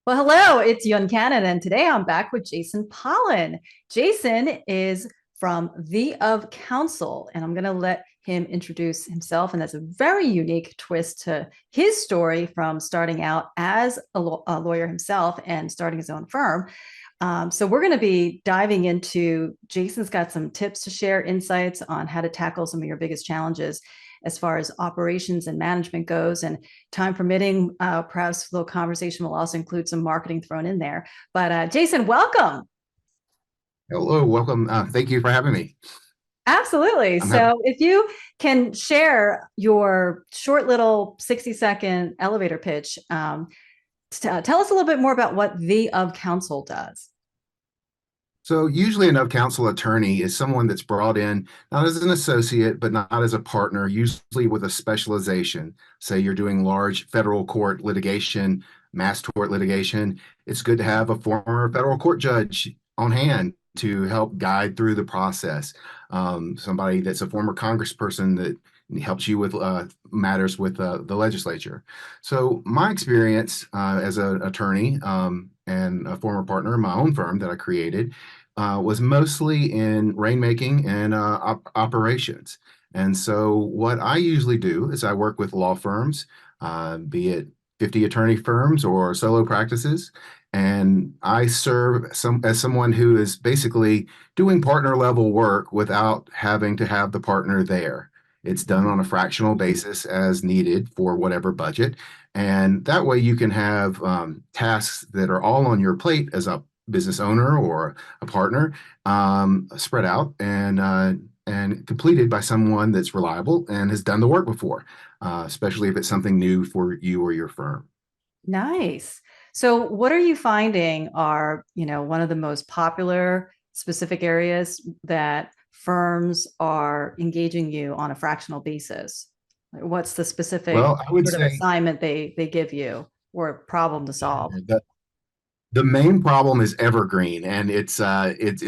Well, hello, it's Yoon Cannon, and today I'm back with Jason Pollan. Jason is from The of Counsel, and I'm going to let him introduce himself. And that's a very unique twist to his story from starting out as a lawyer himself and starting his own firm. So we're going to be diving into Jason's got some tips to share, insights on how to tackle some of your biggest challenges as far as operations and management goes. And time permitting, perhaps a little conversation will also include some marketing thrown in there. But Jason, welcome. Hello, welcome. Thank you for having me. Absolutely. I'm happy. So if you can share your short little 60-second elevator pitch, tell us a little bit more about what the of counsel does. So usually an of-counsel attorney is someone that's brought in not as an associate, but not as a partner, usually with a specialization. Say you're doing large federal court litigation, mass tort litigation. It's good to have a former federal court judge on hand to help guide through the process. Somebody that's a former congressperson that helps you with matters with the legislature. So my experience as an attorney and a former partner in my own firm that I created was mostly in rainmaking and operations. And so what I usually do is I work with law firms, be it 50 attorney firms or solo practices, and I serve as someone who is basically doing partner level work without having to have the partner there. It's done on a fractional basis as needed for whatever budget. And that way you can have tasks that are all on your plate as a business owner or a partner, spread out and completed by someone that's reliable and has done the work before, especially if it's something new for you or your firm. Nice. So what are you finding are, one of the most popular specific areas that firms are engaging you on a fractional basis? Like, what's the specific Well, I would sort of say assignment they give you or problem to solve? the, the main problem is evergreen, and it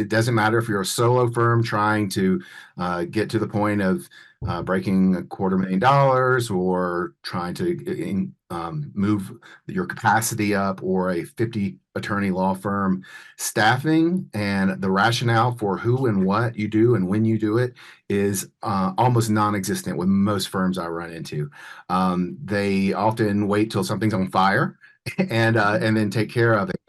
doesn't matter if you're a solo firm trying to get to the point of breaking $250,000 or trying to move your capacity up, or a 50 attorney law firm. Staffing and the rationale for who and what you do and when you do it is almost non-existent with most firms I run into. They often wait till something's on fire and then take care of it.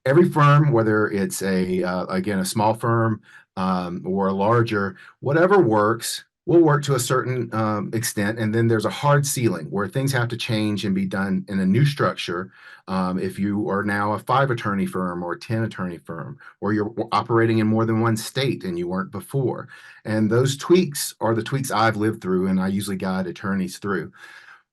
Every firm, whether it's again a small firm or a larger, whatever works will work to a certain extent, and then there's a hard ceiling where things have to change and be done in a new structure. If you are now a 5 attorney firm or a 10 attorney firm, or you're operating in more than one state and you weren't before, and those tweaks are the tweaks I've lived through, and I usually guide attorneys through.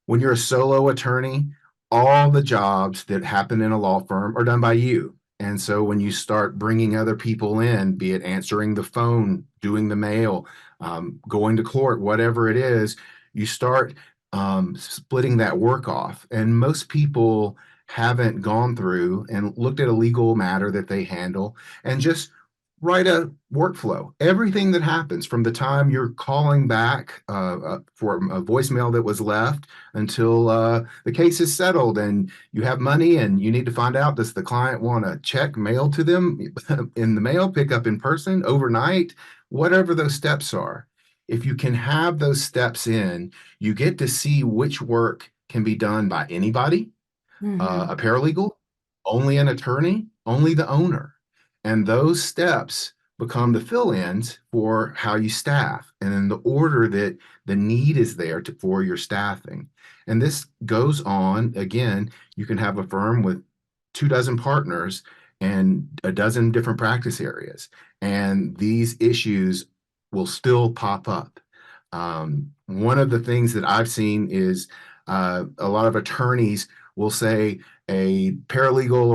When you're a solo attorney, all the jobs that happen in a law firm are done by you. And so when you start bringing other people in, be it answering the phone, doing the mail, going to court, whatever it is, you start splitting that work off. And most people haven't gone through and looked at a legal matter that they handle and just write a workflow. Everything that happens from the time you're calling back for a voicemail that was left until the case is settled and you have money and you need to find out, does the client want a check mailed to them in the mail, pick up in person, overnight, whatever those steps are. If you can have those steps in, you get to see which work can be done by anybody, Mhm. a paralegal, only an attorney, only the owner. And those steps become the fill-ins for how you staff and in the order that the need is there for your staffing. And this goes on, again, you can have a firm with 2 dozen partners and a dozen different practice areas. And these issues will still pop up. One of the things that I've seen is a lot of attorneys will say a paralegal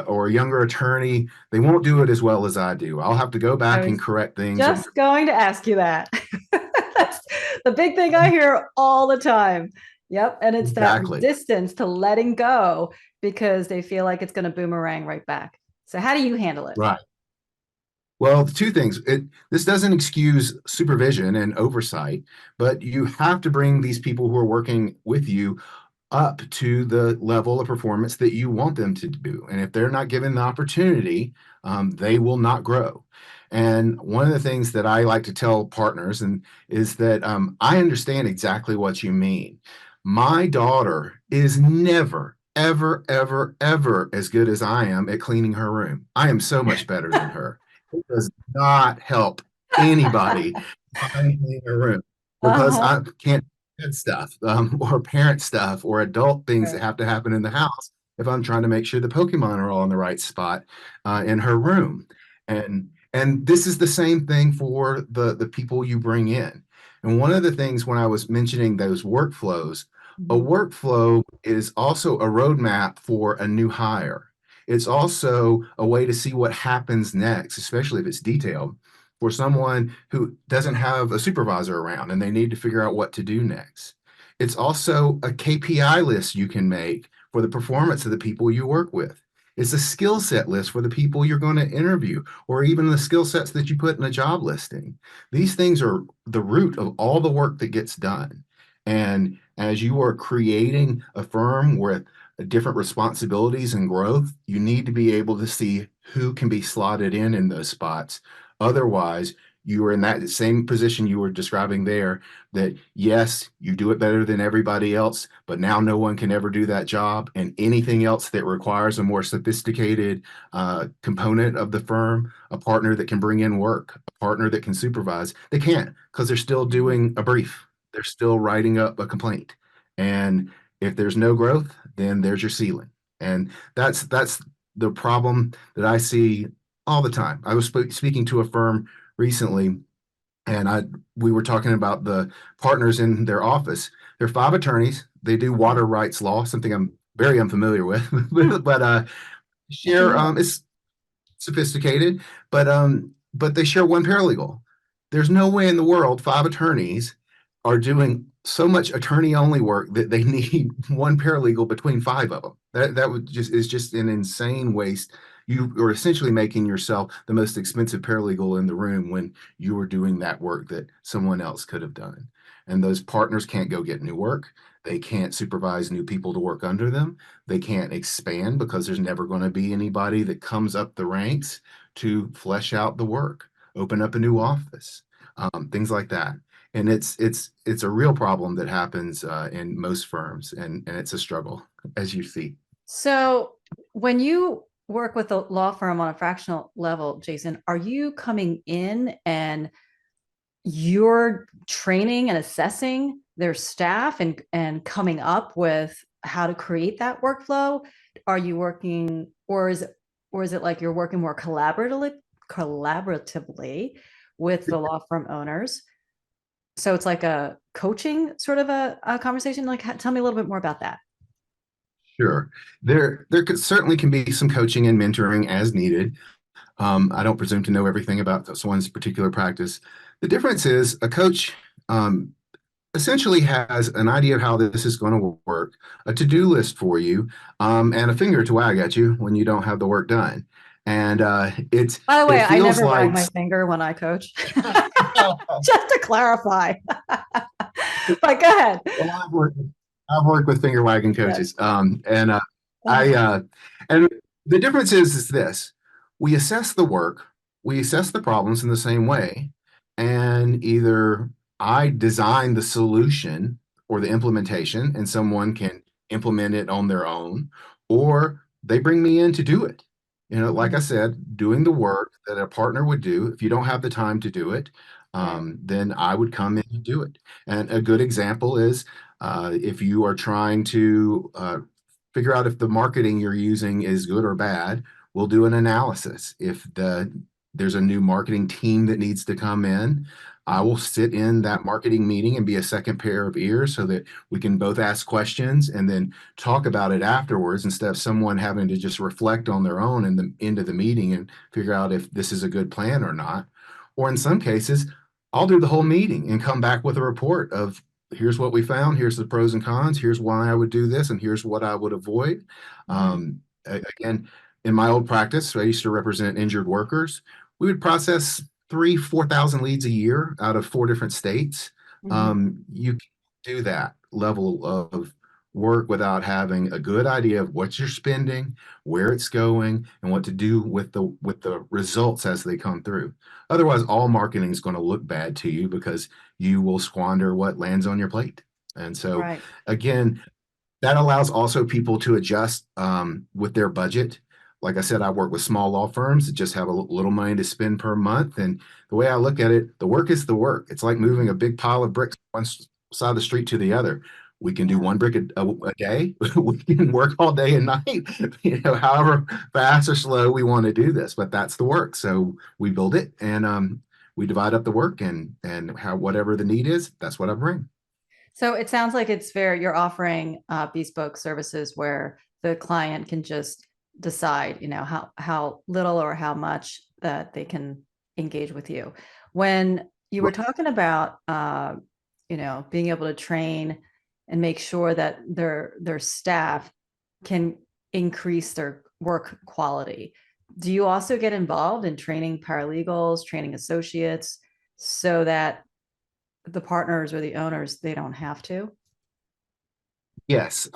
or a younger attorney, they won't do it as well as I do. I'll have to go I back and was correct things. just going to ask you that. That's the big thing I hear all the time. Yep. And it's that Exactly. resistance to letting go because they feel like it's going to boomerang right back. So, how do you handle it? Right. Well, 2 things. This doesn't excuse supervision and oversight, but you have to bring these people who are working with you up to the level of performance that you want them to do. And if they're not given the opportunity, they will not grow. And one of the things that I like to tell partners and is that I understand exactly what you mean. My daughter is never, ever, ever, ever as good as I am at cleaning her room. I am so much better than her. It does not help anybody if I clean her room because Uh-huh. I can't kid stuff or parent stuff or adult things that Right. have to happen in the house if I'm trying to make sure the Pokemon are all in the right spot in her room. And this is the same thing for the people you bring in. And one of the things when I was mentioning those workflows, a Mhm. workflow is also a roadmap for a new hire. It's also a way to see what happens next, especially if it's detailed for someone who doesn't have a supervisor around and they need to figure out what to do next. It's also a KPI list you can make for the performance of the people you work with. It's a skill set list for the people you're going to interview, or even the skill sets that you put in a job listing. These things are the root of all the work that gets done. And as you are creating a firm with different responsibilities and growth, you need to be able to see who can be slotted in those spots. Otherwise, you are in that same position you were describing there, that yes, you do it better than everybody else, but now no one can ever do that job. And anything else that requires a more sophisticated component of the firm, a partner that can bring in work, a partner that can supervise, they can't because they're still Mhm. doing a brief. They're still writing up a complaint. And if there's no growth, then there's your ceiling. And that's the problem that I see all the time. I was speaking to a firm recently, and I we were talking about the partners in their office. They're five attorneys. They do Mhm. water rights law, something I'm very unfamiliar with, Hmm. but Good to share know. it's sophisticated, but they share one paralegal. There's no way in the world five attorneys are doing so much attorney only work that they need one paralegal between five of them. That would just is just an insane waste. You are essentially making yourself the most expensive paralegal in the room when you are doing that work that someone else could have done. And those partners can't go get new work. They can't supervise new people to work under them. They can't expand because there's never going to be anybody that comes up the ranks to flesh out the work, open up a new office, things like that. And it's a real problem that happens in most firms, and it's a struggle, as you see. So when you work with a law firm on a fractional level, Jason, are you coming in and you're training and assessing their staff and coming up with how to create that workflow? Are you working, or is it like you're working more collaboratively with the law firm owners? So it's like a coaching sort of a conversation. Like, tell me a little bit more about that. Sure, there could, certainly can be some coaching and mentoring as needed. I don't presume to know everything about someone's particular practice. The difference is a coach um, essentially has an idea of how this is going to work, a to-do list for you, and a finger to wag at you when you don't have the work done. And By the way, it I feels never wag like my finger when I coach. Just to clarify. But go ahead. well, I've worked with finger wagging Yes. coaches, and I Uh-huh. and the difference is this: we assess the work, we assess the problems in the same way, and either I design the solution or the implementation, and someone can implement it on their own, or they bring me in to do it. You know, like I Mhm. said, doing the work that a partner would do. If you don't have the time to do it, Right. then I would come in and do it. And a good example is if you are trying to figure out if the marketing you're using is good or bad, we'll do an analysis. If there's a new marketing team that needs to come in, I Mhm. will sit in that marketing meeting and be a second pair of ears so that we can both ask questions and then talk about it afterwards instead of someone having to just reflect on their own in the end of the meeting and figure out if this is a good plan or not. Or in some cases, I'll do the whole meeting and come back with a report of here's what we found, here's the pros and cons, here's why I would do this, and here's what I would avoid. Mhm. Again, in my old practice, I used to represent injured workers. We would process 4,000 leads a year out of four different states. Mhm. You can do that level of work without having a good idea of what you're spending, where it's going, and what to do with the results as they come through. Otherwise, all marketing is going to look bad to you because you will squander what lands on your plate. And so, Right. again, that allows also people to adjust with their budget. Like I said, I work with small law firms that just have a little money to spend per month. And the way I look at it, the work is the work. It's like moving a big pile of bricks one side of the street to the other. We can do Yeah. one brick a day. We can work all day and night, however fast or slow we want to do this, but that's the work. So we build it and we divide up the work and how whatever the need is, that's what I bring. So it sounds like you're offering bespoke services where the client can just decide, how little or how much that they can engage with you. When you were talking about, being able to train and make sure that their staff can increase their work quality, do you also get involved in training paralegals, training associates, so that the partners or the owners, they don't have to? Yes,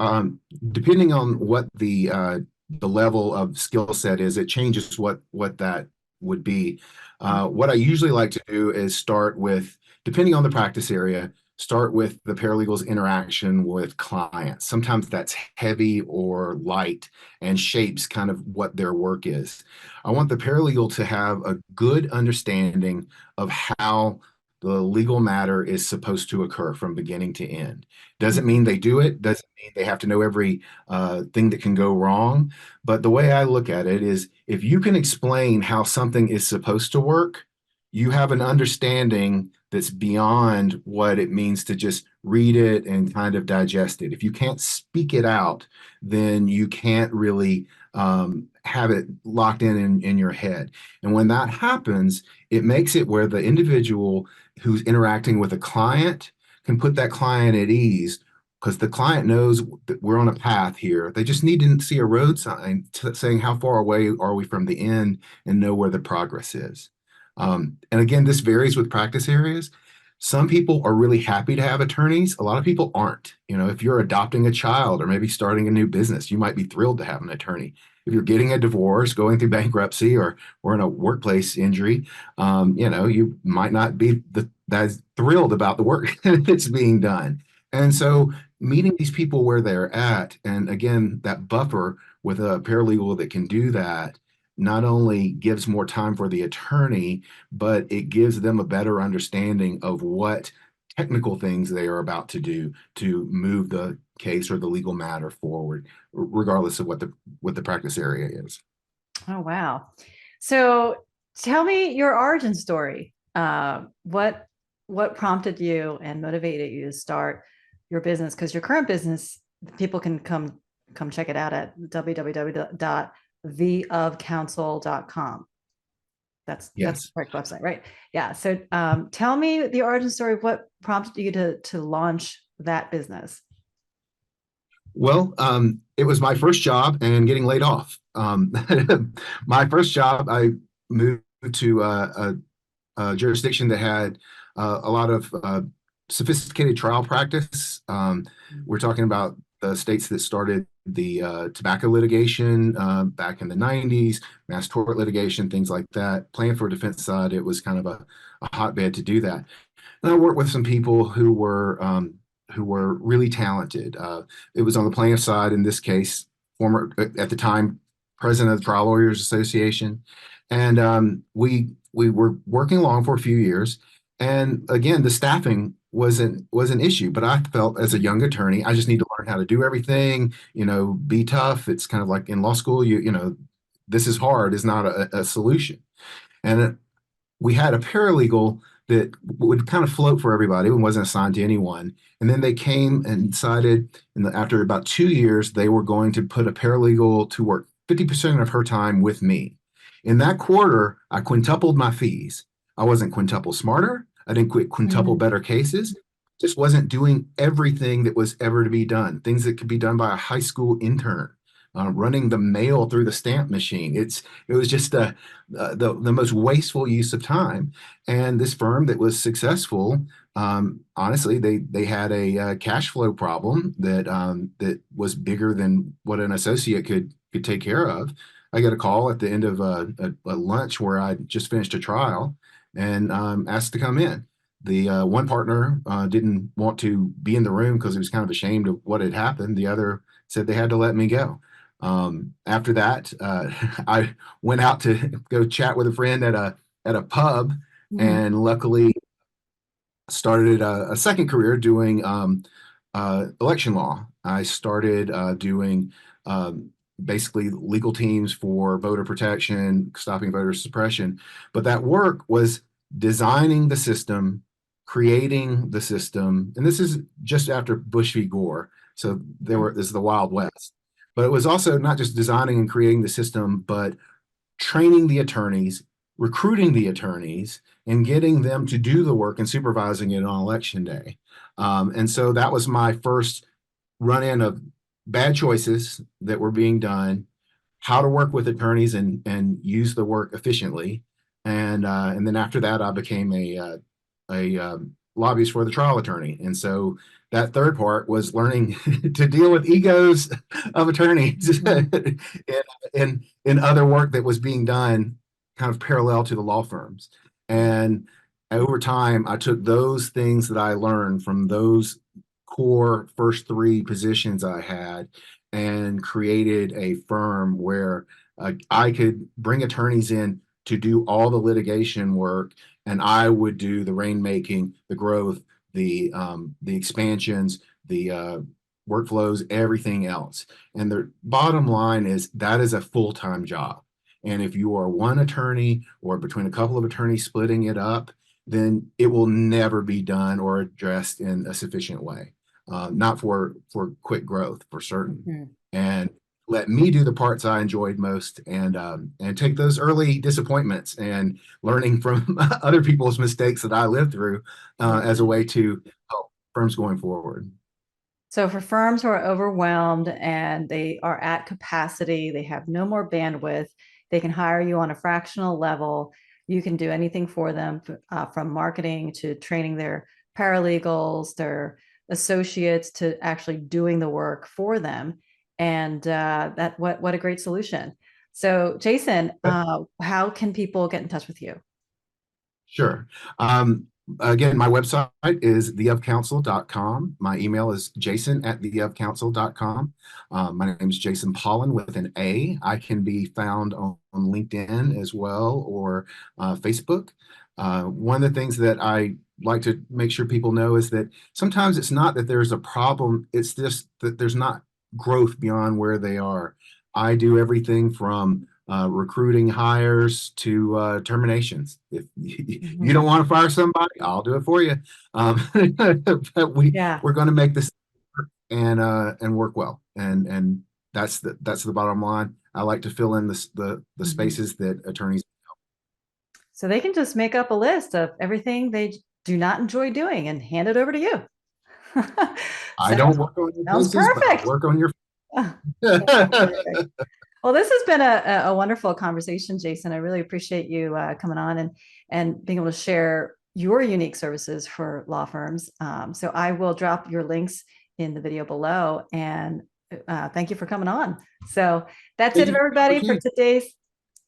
depending on what the level of skill set is, it changes what that would be. What I usually like to do is start with, depending on the practice area, start with the paralegal's interaction with clients. Sometimes that's heavy or light and shapes kind of what their work is. I want the paralegal to have a good understanding of how the legal matter is supposed to occur from beginning to end. Doesn't Mhm. mean they do it, doesn't mean they have to know every thing that can go wrong. But the way I look at it is if you can explain how something is supposed to work, you have an understanding that's beyond what it means to just read it and kind of digest it. If you can't speak it out, then you can't really have it locked in your head. And when that happens, it makes it where the individual who's interacting with a client can put that client at ease because the client knows that we're on a path here. They just need to see a road sign saying how far away are we from the end and know where the progress is. And again, this varies with practice areas. Some people are really happy to have attorneys. A lot of people aren't. If you're adopting a child or maybe starting a new business, you might be thrilled to have an attorney. If you're getting a divorce, going through bankruptcy, or in a workplace injury, you might not be that thrilled about the work that's being done. And so meeting these people where they're at, and again, that buffer with a paralegal that can do that not only gives more time for the attorney, but it gives them a better understanding of what technical things they are about to do to move the case or the legal matter forward, regardless of what the practice area is. Oh, wow. So tell me your origin story. What prompted you and motivated you to start your business? Because your current business, people can come check it out at www.theofcounsel.com. That's the Yes. correct website, right? Yeah. So tell me the origin story. What prompted you to launch that business? Well, it was my first job and getting laid off. My first job, I moved to a jurisdiction that had a lot of sophisticated trial practice. We're talking about the states that started the tobacco litigation back in the 90s, mass tort litigation, things like that. Playing for a defense side, it was kind of a hotbed to do that. And I worked with some people who were really talented. It was on the plaintiff side in this case, former at the time president of the Trial Lawyers Association, and we were working along for a few years. And again, the staffing was an issue, but I felt as a young attorney, I just need to learn how to do everything. Be tough. It's kind of like in law school. This is hard is not a solution. And we had a paralegal that would kind of float for everybody and wasn't assigned to anyone. And then they came and decided, after about 2 years, they were going to put a paralegal to work 50% of her time with me. In that quarter, I quintupled my fees. I wasn't quintuple smarter. I didn't quintuple Mhm. better cases. Just wasn't doing everything that was ever to be done. Things that could be done by a high school intern, running the mail through the stamp machine. It was just the most wasteful use of time. And this firm that was successful Honestly, they had a cash flow problem that was bigger than what an associate could take care of. I get a call at the end of a lunch where I just finished a trial and asked to come in. The one partner didn't want to be in the room because he was kind of ashamed of what had happened. The other said they had to let me go. After that, I went out to go chat with a friend at a pub, Mhm. and luckily started a second career doing election law. I started doing basically legal teams for voter protection, stopping voter suppression. But that work was designing the system, creating the system, and this is just after Bush v. Gore. So this is the Wild West. But it was also not just designing and creating the system, but training the attorneys, recruiting the attorneys, and getting them to do the work and supervising it on election day. And so that was my first run in of bad choices that were being done, how to work with attorneys and use the work efficiently. And then after that, I became a lobbyist for the trial attorney. And so that third part was learning to deal with egos of attorneys Mhm. in other work that was being done kind of parallel to the law firms. And over time, I took those things that I learned from those core first three positions I had and created a firm where I could bring attorneys in to do all the litigation work, and I would do the rainmaking, the growth, the expansions, the workflows, everything else. And the bottom line is that is a full-time job. And if you are one attorney or between a couple of attorneys splitting it up, then it will never be done or addressed in a sufficient way. Not for quick growth, for certain. Mhm. And let me do the parts I enjoyed most, and take those early disappointments and learning from other people's mistakes that I lived through as a way to help firms going forward. So for firms who are overwhelmed and they are at capacity, they have no more bandwidth, they can hire you on a fractional level. You can do anything for them, from marketing to training their paralegals, their associates, to actually doing the work for them. And that what a great solution. So Jason, how can people get in touch with you? Sure. Again, my website is theofcounsel.com. My email is jason@theofcounsel.com. My name is Jason Pollan with an A. I can be found on LinkedIn as well, or Facebook. One of the things that I like to make sure people know is that sometimes it's not that there's a problem, it's just that there's not growth beyond where they are. I do everything from recruiting hires to terminations. If you Mhm. don't want to fire somebody, I'll do it for you. But Yeah. we're going to make this work and work well. And that's the bottom line. I like to fill in the Mhm. spaces that attorneys. So they can just make up a list of everything they do not enjoy doing and hand it over to you. I Sounds don't work on your sounds cases, but I perfect. work on your. Ah, sounds perfect. Well, this has been a wonderful conversation, Jason. I really appreciate you coming on and being able to share your unique services for law firms. So I will drop your links in the video below, and thank you for coming on. So that's Thank it, you for the everybody, for opportunity.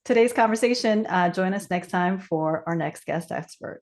today's conversation. Join us next time for our next guest expert.